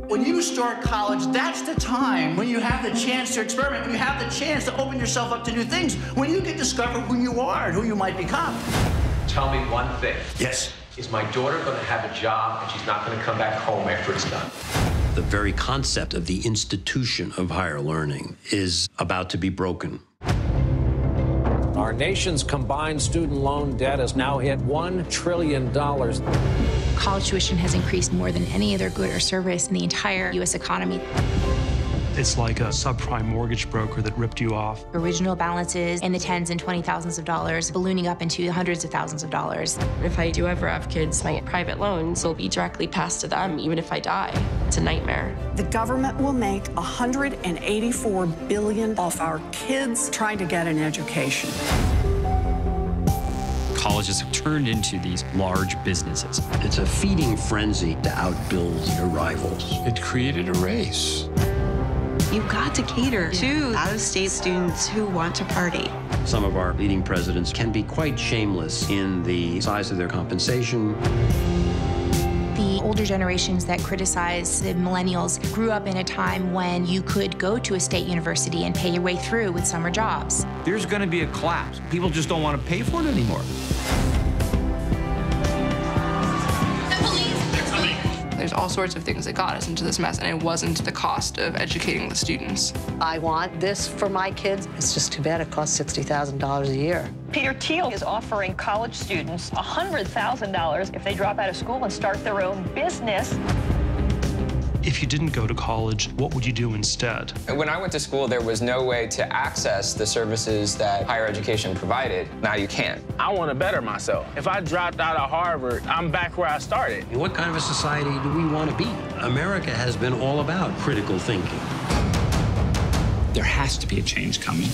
When you start college, that's the time when you have the chance to experiment, when you have the chance to open yourself up to new things, when you can discover who you are and who you might become. Tell me one thing. Yes. Is my daughter going to have a job and she's not going to come back home after it's done? The very concept of the institution of higher learning is about to be broken. Our nation's combined student loan debt has now hit $1 trillion. College tuition has increased more than any other good or service in the entire U.S. economy. It's like a subprime mortgage broker that ripped you off. Original balances in the tens and $20,000s of dollars, ballooning up into hundreds of thousands of dollars. If I do ever have kids, my private loans will be directly passed to them, even if I die. It's a nightmare. The government will make $184 billion off our kids trying to get an education. Colleges have turned into these large businesses. It's a feeding frenzy to outbuild your rivals. It created a race. You've got to cater to out-of-state students who want to party. Some of our leading presidents can be quite shameless in the size of their compensation. The older generations that criticize the millennials grew up in a time when you could go to a state university and pay your way through with summer jobs. There's going to be a collapse. People just don't want to pay for it anymore. There's all sorts of things that got us into this mess, and it wasn't the cost of educating the students. I want this for my kids. It's just too bad it costs $60,000 a year. Peter Thiel is offering college students $100,000 if they drop out of school and start their own business. If you didn't go to college, what would you do instead? When I went to school, there was no way to access the services that higher education provided. Now you can. I want to better myself. If I dropped out of Harvard, I'm back where I started. What kind of a society do we want to be? America has been all about critical thinking. There has to be a change coming.